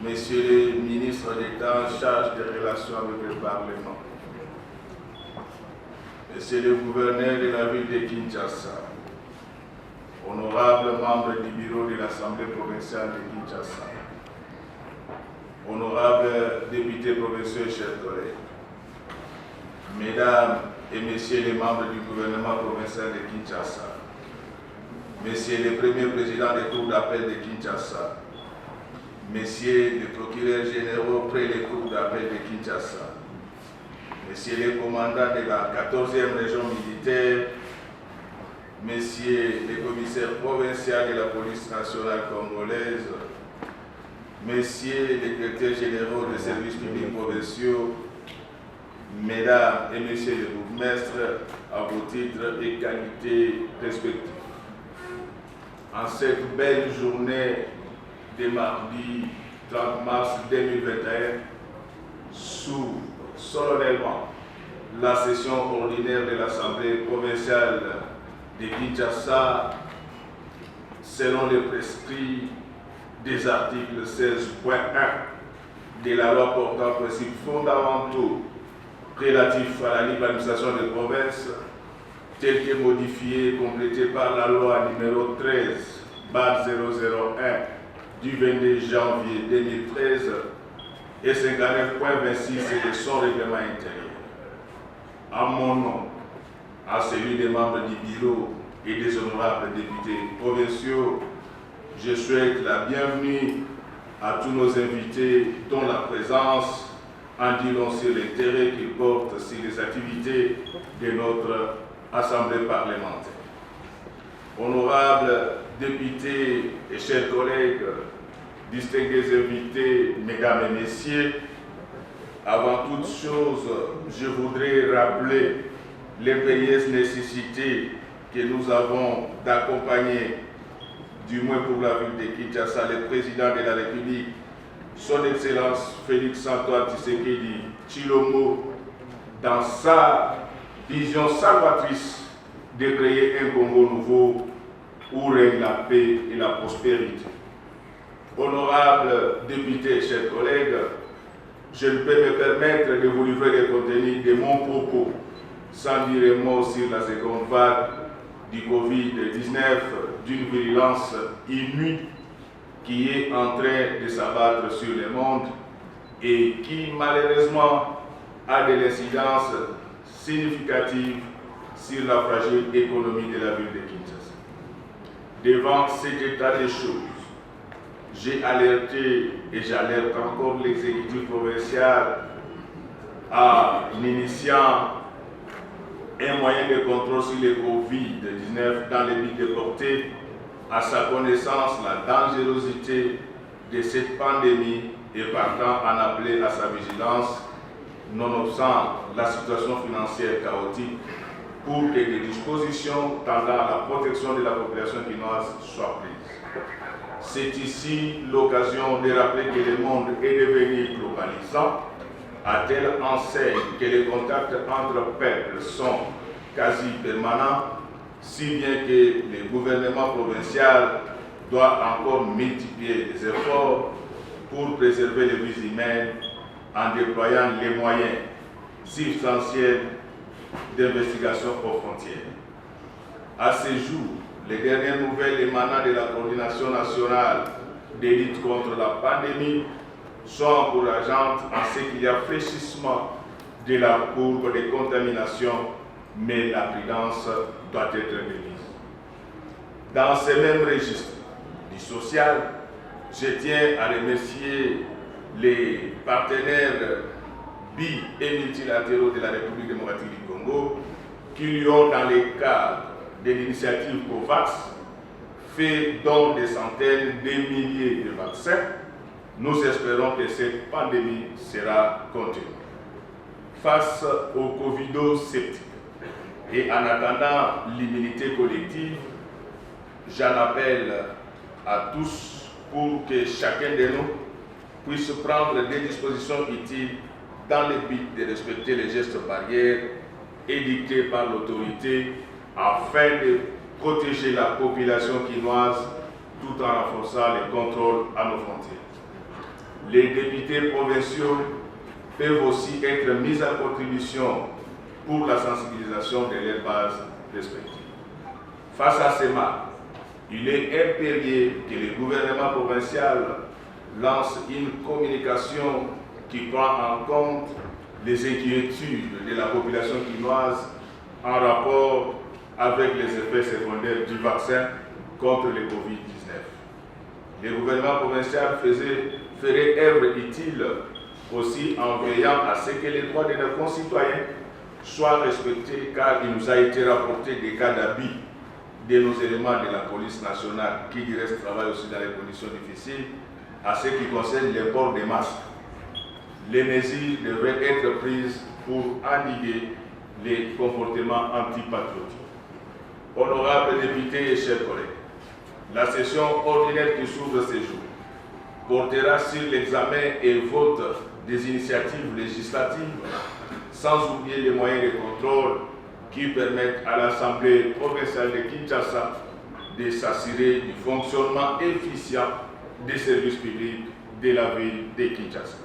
Messieurs les ministres d'État en charge des relations avec le Parlement, Monsieur le gouverneur de la ville de Kinshasa, honorables membres du bureau de l'Assemblée provinciale de Kinshasa, honorables députés provinciaux et chers collègues, Mesdames et Messieurs les membres du gouvernement provincial de Kinshasa, Messieurs les premiers présidents des cours d'appel de Kinshasa, Messieurs les procureurs généraux près les cours d'appel de Kinshasa, Messieurs les commandants de la 14e région militaire, Messieurs les commissaires provinciaux de la police nationale congolaise, Messieurs les directeurs généraux des services publics provinciaux, Mesdames et Messieurs les bourgmestres, à vos titres et qualités respectifs. En cette belle journée de mardi 30 mars 2021, sous solennellement la session ordinaire de l'Assemblée provinciale de Kinshasa, selon les prescrits des articles 16.1 de la loi portant principes fondamentaux relatifs à la libre administration des provinces, tel que modifié et complété par la loi numéro 13/001 du 22 janvier 2013 et 59.26 de son règlement intérieur. À mon nom, à celui des membres du bureau et des honorables députés provinciaux, je souhaite la bienvenue à tous nos invités dont la présence en dit long sur l'intérêt qu'ils portent sur les activités de notre Assemblée parlementaire. Honorables députés et chers collègues, distingués invités, mesdames et messieurs, avant toute chose, je voudrais rappeler l'impérieuse nécessité que nous avons d'accompagner, du moins pour la ville de Kinshasa, le président de la République, son Excellence Félix-Antoine Tshisekedi Tshilombo, dans sa vision salvatrice de créer un Congo nouveau où règne la paix et la prospérité. Honorables députés et chers collègues, je ne peux me permettre de vous livrer le contenu de mon propos sans dire un mot sur la seconde vague du Covid-19 d'une virulence inouïe qui est en train de s'abattre sur le monde et qui malheureusement a de l'incidence significative sur la fragile économie de la ville de Kinshasa. Devant cet état des choses, j'ai alerté et j'alerte encore l'exécutif provincial en initiant un moyen de contrôle sur le Covid-19 dans le but de porter à sa connaissance la dangerosité de cette pandémie et partant en appeler à sa vigilance, nonobstant la situation financière chaotique, pour que des dispositions tendant à la protection de la population quinoise soient prises. C'est ici l'occasion de rappeler que le monde est devenu globalisant, à telle enseigne que les contacts entre peuples sont quasi permanents, si bien que le gouvernement provincial doit encore multiplier les efforts pour préserver les vies humaines en déployant les moyens substantiels d'investigation aux frontières. À ce jour, les dernières nouvelles émanant de la coordination nationale de lutte contre la pandémie sont encourageantes en ce qu'il y a fléchissement de la courbe de contamination, mais la prudence doit être remise. Dans ce même registre du social, je tiens à remercier les partenaires bi- et multilatéraux de la République démocratique du Congo qui lui ont, dans le cadre de l'initiative COVAX, fait don des centaines de milliers de vaccins. Nous espérons que cette pandémie sera contenue. Face au Covido-sceptique et en attendant l'immunité collective, j'en appelle à tous pour que chacun de nous puisse prendre des dispositions utiles dans le but de respecter les gestes barrières édictés par l'autorité afin de protéger la population quinoise tout en renforçant les contrôles à nos frontières. les députés provinciaux peuvent aussi être mis à contribution pour la sensibilisation de leurs bases respectives. Face à ces mal, il est impérieux que le gouvernement provincial lance une communication qui prend en compte les inquiétudes de la population quinoise en rapport avec les effets secondaires du vaccin contre le Covid-19. Le gouvernement provincial ferait œuvre utile aussi en veillant à ce que les droits de nos concitoyens soient respectés, car il nous a été rapporté des cas d'abus de nos éléments de la police nationale qui du reste travaillent aussi dans les conditions difficiles à ce qui concerne le port des masques. Les mesures devraient être prises pour endiguer les comportements antipatriotiques. Honorables députés et chers collègues, la session ordinaire qui s'ouvre ce jour portera sur l'examen et vote des initiatives législatives, sans oublier les moyens de contrôle qui permettent à l'Assemblée provinciale de Kinshasa de s'assurer du fonctionnement efficient des services publics de la ville de Kinshasa.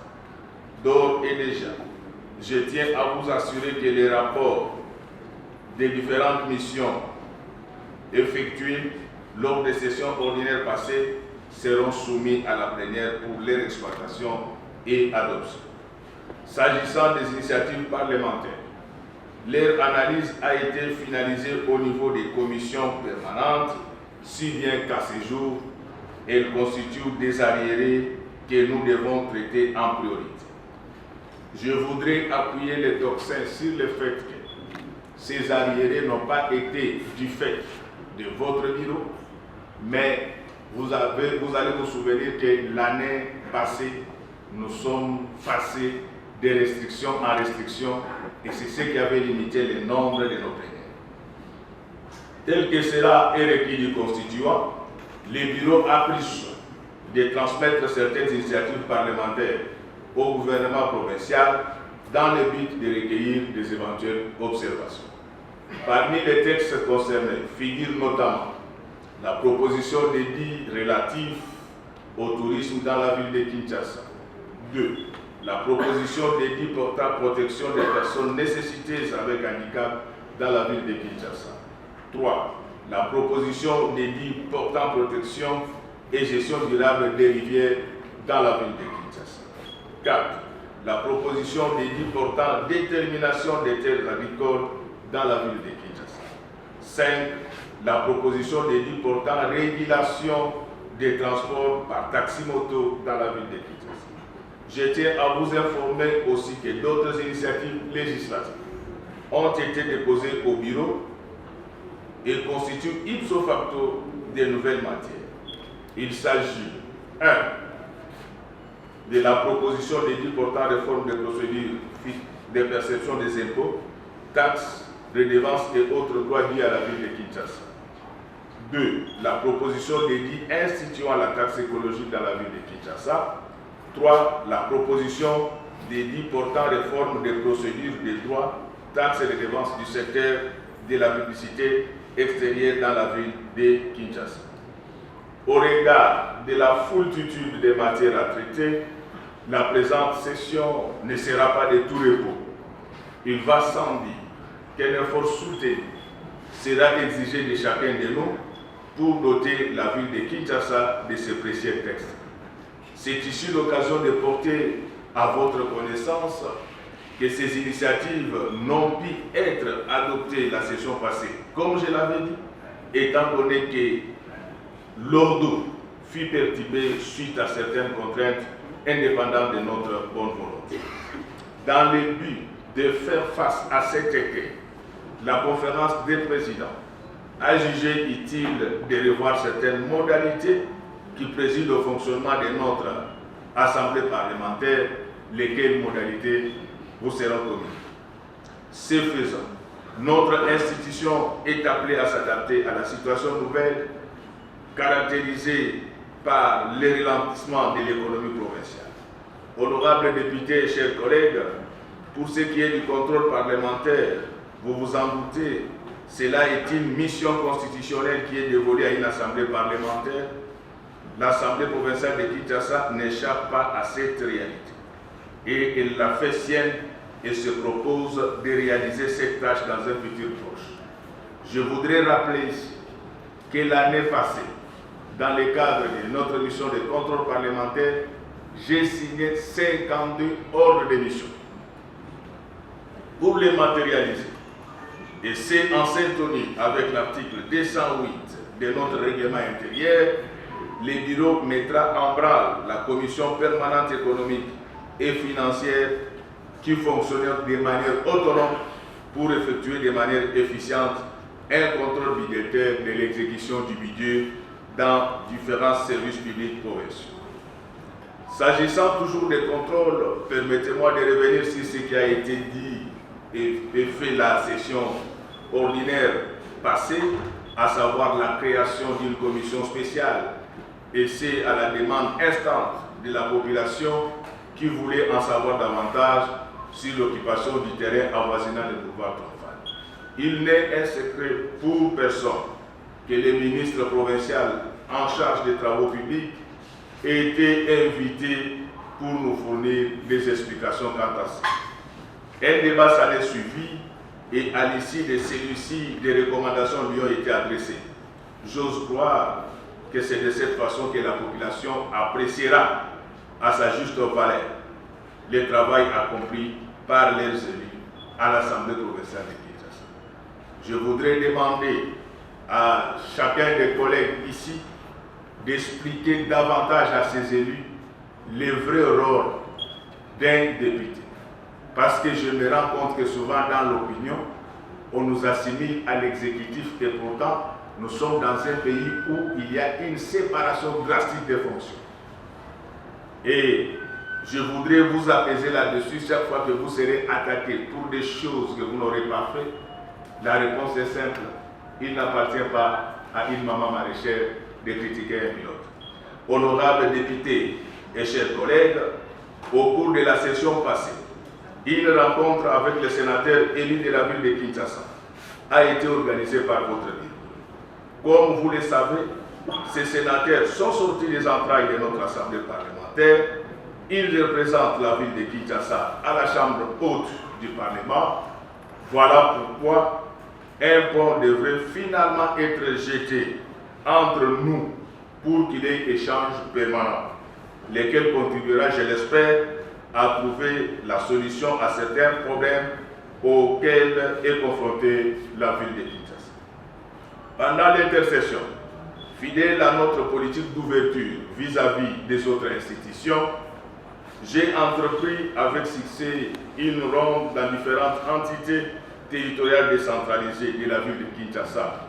D'ores et déjà, je tiens à vous assurer que les rapports des différentes missions effectuées lors des sessions ordinaires passées seront soumis à la plénière pour leur exploitation et adoption. S'agissant des initiatives parlementaires, leur analyse a été finalisée au niveau des commissions permanentes, si bien qu'à ce jour, elles constituent des arriérés que nous devons traiter en priorité. Je voudrais appuyer les toxins sur le fait que ces arriérés n'ont pas été du fait de votre bureau, mais vous allez vous souvenir que l'année passée, nous sommes passés de restriction en restriction, et c'est ce qui avait limité le nombre de nos plénières. Tel que cela est requis du constituant, le bureau a pris soin de transmettre certaines initiatives parlementaires au gouvernement provincial dans le but de recueillir des éventuelles observations. Parmi les textes concernés figure notamment la proposition d'édit relatif au tourisme dans la ville de Kinshasa. 2. La proposition d'édit portant protection des personnes nécessiteuses avec handicap dans la ville de Kinshasa. 3. La proposition d'édit portant protection et gestion durable des rivières dans la ville de Kinshasa. 4. La proposition d'édit portant détermination des terres agricoles dans la ville de Kinshasa. 5. La proposition d'édit portant régulation des transports par taxi-moto dans la ville de Kinshasa. Je tiens à vous informer aussi que d'autres initiatives législatives ont été déposées au bureau et constituent ipso facto de nouvelles matières. Il s'agit 1. de la proposition d'édit portant réforme des procédures de perception des impôts, taxes, redevances et autres droits liés à la ville de Kinshasa. 2. La proposition d'édit instituant la taxe écologique dans la ville de Kinshasa. 3. La proposition d'édit portant réforme des procédures des droits, taxes et redevances du secteur de la publicité extérieure dans la ville de Kinshasa. Au regard de la foultitude des matières à traiter, la présente session ne sera pas de tout repos. Il va sans dire qu'un effort soutenu sera exigé de chacun de nous pour doter la ville de Kinshasa de ces précieux textes. C'est ici l'occasion de porter à votre connaissance que ces initiatives n'ont pu être adoptées la session passée, comme je l'avais dit, étant donné que l'ordre fut perturbé suite à certaines contraintes indépendantes de notre bonne volonté. Dans le but de faire face à cet écueil, la conférence des présidents a jugé utile de revoir certaines modalités qui président au fonctionnement de notre Assemblée parlementaire, lesquelles modalités vous seront communiquées. Ce faisant, notre institution est appelée à s'adapter à la situation nouvelle caractérisée par le ralentissement de l'économie provinciale. Honorables députés et chers collègues, pour ce qui est du contrôle parlementaire, vous vous en doutez, cela est une mission constitutionnelle qui est dévolue à une assemblée parlementaire l'Assemblée provinciale de Kinshasa n'échappe pas à cette réalité. Et elle l'a fait sienne et se propose de réaliser cette tâche dans un futur proche. Je voudrais rappeler ici que l'année passée, dans le cadre de notre mission de contrôle parlementaire, j'ai signé 52 ordres de mission. Pour les matérialiser, et c'est en syntonie avec l'article 208 de notre règlement intérieur, le bureau mettra en branle la commission permanente économique et financière qui fonctionne de manière autonome pour effectuer de manière efficiente un contrôle budgétaire de l'exécution du budget dans différents services publics provinciaux. S'agissant toujours des contrôles, permettez-moi de revenir sur ce qui a été dit et fait la session ordinaire passée, à savoir la création d'une commission spéciale, et c'est à la demande instante de la population qui voulait en savoir davantage sur l'occupation du terrain avoisinant le boulevard Triomphal. Il n'est un secret pour personne que le ministre provincial en charge des travaux publics ait été invité pour nous fournir des explications quant à ça. Un débat s'en est suivi et à l'issue de celui-ci, des recommandations lui ont été adressées. J'ose croire que c'est de cette façon que la population appréciera à sa juste valeur le travail accompli par leurs élus à l'Assemblée provinciale de Kinshasa. Je voudrais demander à chacun des collègues ici d'expliquer davantage à ces élus le vrai rôle d'un député. Parce que je me rends compte que souvent dans l'opinion, on nous assimile à l'exécutif et pourtant, nous sommes dans un pays où il y a une séparation drastique des fonctions. Et je voudrais vous apaiser là-dessus chaque fois que vous serez attaqué pour des choses que vous n'aurez pas fait. La réponse est simple. Il n'appartient pas à une maman maraîchère de critiquer un pilote. Honorables députés et chers collègues, au cours de la session passée, une rencontre avec les sénateurs élus de la ville de Kinshasa a été organisée par votre ville. Comme vous le savez, ces sénateurs sont sortis des entrailles de notre assemblée parlementaire. Ils représentent la ville de Kinshasa à la chambre haute du Parlement. Voilà pourquoi un pont devrait finalement être jeté entre nous pour qu'il y ait échange permanent, lesquels contribuera, je l'espère, à trouver la solution à certains problèmes auxquels est confrontée la ville de Kinshasa. Pendant l'intercession, fidèle à notre politique d'ouverture vis-à-vis des autres institutions, j'ai entrepris avec succès une ronde dans différentes entités territoriales décentralisées de la ville de Kinshasa,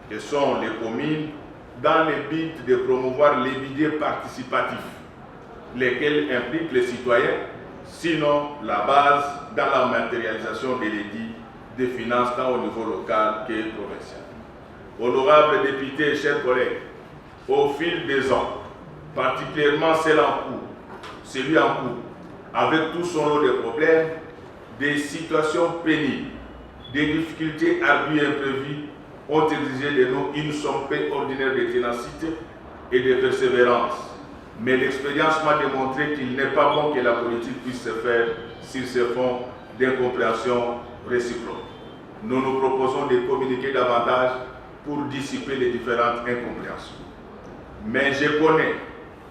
que sont les communes, dans le but de promouvoir les budgets participatifs, lesquels impliquent les citoyens, sinon la base dans la matérialisation de l'édit des finances tant au niveau local que provincial. Honorables députés et chers collègues, au fil des ans, particulièrement celui en cours, avec tout son lot de problèmes, des situations pénibles, des difficultés ardues et imprévues, ont exigé de nous une somme ordinaire de ténacité et de persévérance. Mais l'expérience m'a démontré qu'il n'est pas bon que la politique puisse se faire sur ce fond d'incompréhension réciproque. Nous nous proposons de communiquer davantage pour dissiper les différentes incompréhensions. Mais je connais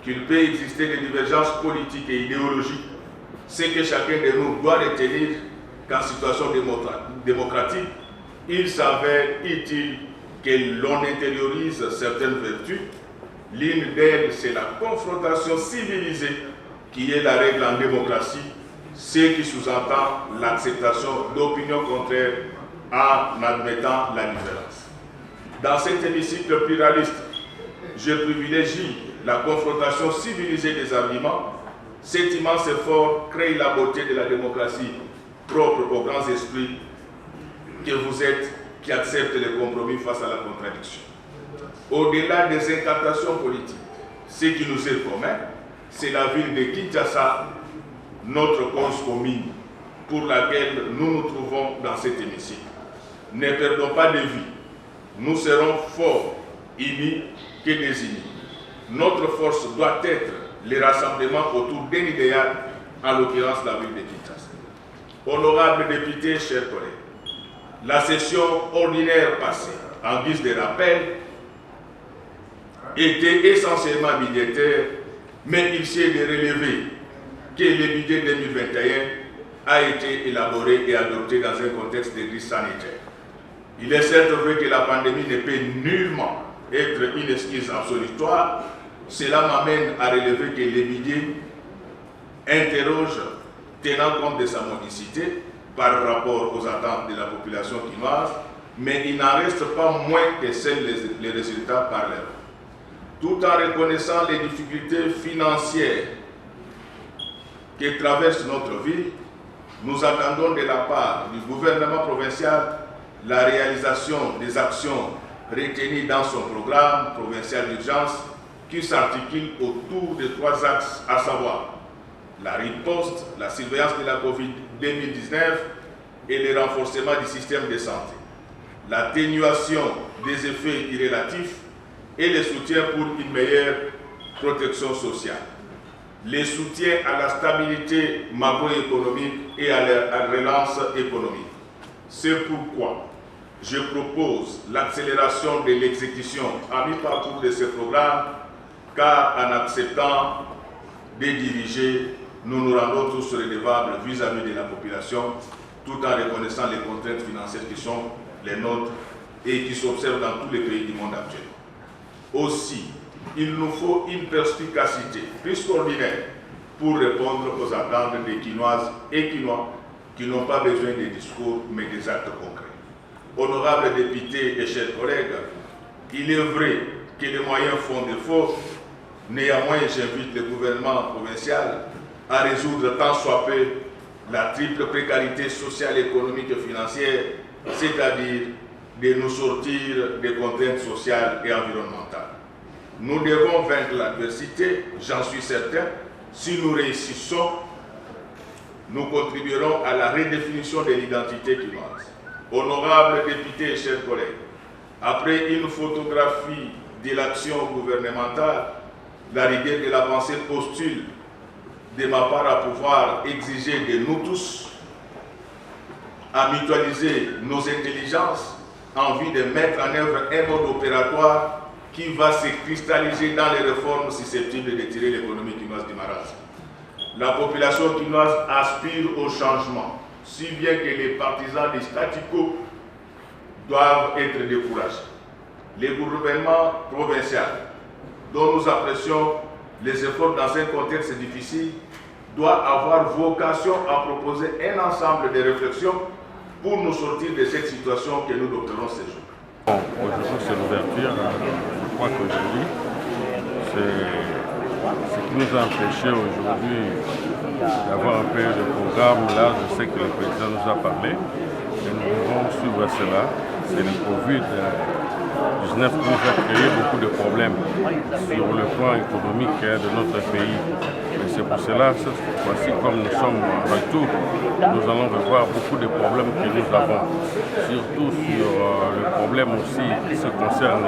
qu'il peut exister des divergences politiques et idéologiques, ce que chacun de nous doit retenir qu'en situation démocratique, il s'avère utile que l'on intériorise certaines vertus. L'une d'elles, c'est la confrontation civilisée, qui est la règle en démocratie, ce qui sous-entend l'acceptation d'opinions contraires en admettant la différence. Dans cet hémicycle pluraliste, je privilégie la confrontation civilisée des arguments. Cet immense effort crée la beauté de la démocratie propre aux grands esprits que vous êtes, qui acceptent les compromis face à la contradiction. Au-delà des incantations politiques, ce qui nous est commun, c'est la ville de Kinshasa, notre cause commune, pour laquelle nous nous trouvons dans cet hémicycle. Ne perdons pas de vue. Nous serons forts unis que désunis. notre force doit être le rassemblement autour d'un idéal, en l'occurrence la ville de Kinshasa. Honorables députés, chers collègues, la session ordinaire passée, en guise de rappel, était essentiellement budgétaire, mais il s'est de relever que le budget 2021 a été élaboré et adopté dans un contexte de crise sanitaire. Il est certes vrai que la pandémie ne peut nullement être une excuse absolutoire. Cela m'amène à relever que le budget interroge, tenant compte de sa modicité par rapport aux attentes de la population quinoise, mais il n'en reste pas moins que seuls les résultats parlent. Tout en reconnaissant les difficultés financières que traverse notre ville, nous attendons de la part du gouvernement provincial la réalisation des actions retenues dans son programme provincial d'urgence qui s'articule autour de 3 axes, à savoir la riposte, la surveillance de la COVID-2019 et le renforcement du système de santé, l'atténuation des effets irrélatifs et le soutien pour une meilleure protection sociale, le soutien à la stabilité macroéconomique et à la relance économique. C'est pourquoi je propose l'accélération de l'exécution à mi-parcours de ce programme, car en acceptant de diriger, nous nous rendons tous redevables vis-à-vis de la population, tout en reconnaissant les contraintes financières qui sont les nôtres et qui s'observent dans tous les pays du monde actuel. Aussi, il nous faut une perspicacité plus qu'ordinaire pour répondre aux attentes des Quinoises et Quinois qui n'ont pas besoin de discours mais des actes concrets. Honorables députés et chers collègues, il est vrai que les moyens font défaut. Néanmoins, j'invite le gouvernement provincial à résoudre tant soit peu la triple précarité sociale, économique et financière, c'est-à-dire de nous sortir des contraintes sociales et environnementales. Nous devons vaincre l'adversité, j'en suis certain. Si nous réussissons, nous contribuerons à la redéfinition de l'identité quinoise. Honorables députés et chers collègues, après une photographie de l'action gouvernementale, la rigueur de la pensée postule de ma part à pouvoir exiger de nous tous à mutualiser nos intelligences en vue de mettre en œuvre un mode opératoire qui va se cristalliser dans les réformes susceptibles de tirer l'économie quinoise du marasme. La population quinoise aspire au changement, si bien que les partisans du statu quo doivent être découragés. Le gouvernement provincial, dont nous apprécions les efforts dans un contexte difficile, doit avoir vocation à proposer un ensemble de réflexions pour nous sortir de cette situation que nous adopterons ces jours. Bon, aujourd'hui, c'est l'ouverture. Je crois qu'aujourd'hui, c'est ce qui nous a empêché aujourd'hui d'avoir un peu de programme. Là, je sais que le président nous a parlé et nous devons suivre cela. C'est le Covid-19 qui nous a créé beaucoup de problèmes sur le plan économique de notre pays. Et c'est pour cela, cette fois-ci, comme nous sommes en retour, nous allons revoir beaucoup de problèmes que nous avons. Surtout sur le problème aussi qui se concerne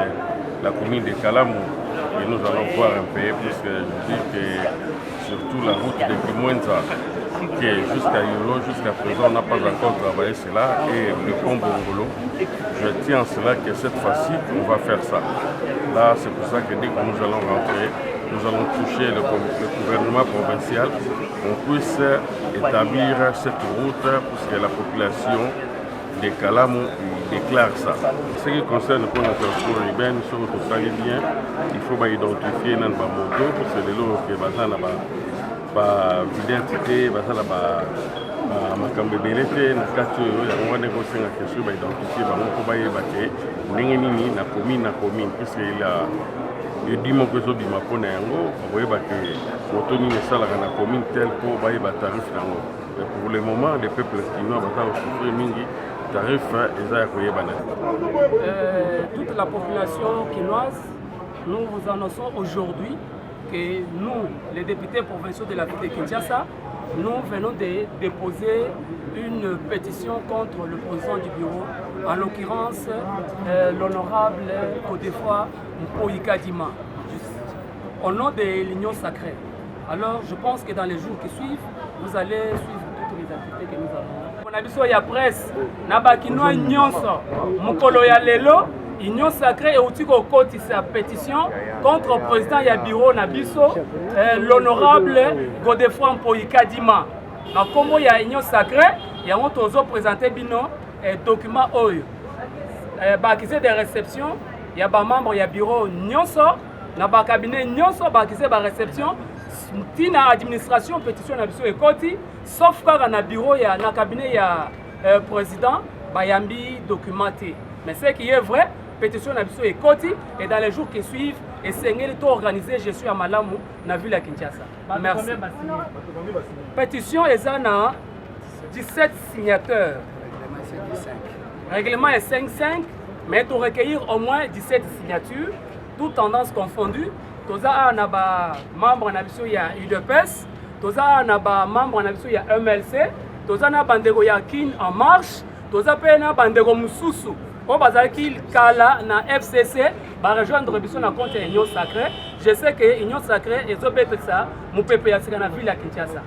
la commune de Kalamou. Et nous allons voir un peu, puisque je dis que surtout la route de Kimwenza, qui est jusqu'à Yolo, jusqu'à présent, on n'a pas encore travaillé cela, et le pont Bongolo. Je tiens à cela que cette fois-ci, on va faire ça. Là, c'est pour ça que dès que nous allons rentrer, nous allons toucher le gouvernement provincial, on puisse établir cette route pour que la population de Kalamou déclare ça. Ce qui concerne le transport urbain, nous sommes totalement bien. Il faut identifier dans la moto, parce que les lots qui sont l'identité, makambo ebele te na kati oyo yango wana ekosenga question baidentifie bango mpo bayeba te ndenge nini na commune puisque edi moko ezobima mpo na yango bakoyeba ke moto nini esalaka na commune tel mpo bayeba tarif yango. Pour le moment les peuples quinois baza kosouffrir mingi tarif eza ya koyebana. Toute la population quinoise, nous vous annonçons aujourd'hui que nous, les députés provinciaux de la ville de Kinshasa, nous venons de déposer une pétition contre le président du bureau, en l'occurrence l'honorable Odefoa Mpoïkadima. au nom de l'Union Sacrée. Alors je pense que dans les jours qui suivent, vous allez suivre toutes les activités que nous avons. On a vu la presse, Nabakinoa Nyonso, Mukolo ya Lelo, Union Sacrée et aussi côté sa pétition contre le président Yabiro Nabiso, l'honorable Godefroy Mpoika Dima. Donc comme il y a Union Sacrée, il y a un présenté bino document oyo. Bakise de réception, il y a des membres il y a bureau Nyonso, na ba cabinet Nyonso bakise ba réception, tina administration pétition Nabiso et côté, sauf quand na bureau il y a na cabinet il y a président bayambi documenté. Mais ce qui est vrai, pétition Nabiso et côté et dans les jours qui suivent, et c'est organisé, je suis à Malamu, dans la ville de Kinshasa. Merci. Pétition est à 17 signateurs. Règlement est 5-5, mais pour recueillir au moins 17 signatures, toutes tendances confondues. Tous les membres de la UDPS, tous les membres de la MLC, tous les membres de la Kin en marche, tous les membres de la Moussoussou. Au Bazaki Kala na FCC va rejoindre Biso na compte Union Sacrée. Je sais que Union Sacrée est obéie ça, mon peuple a la ville à Kinshasa.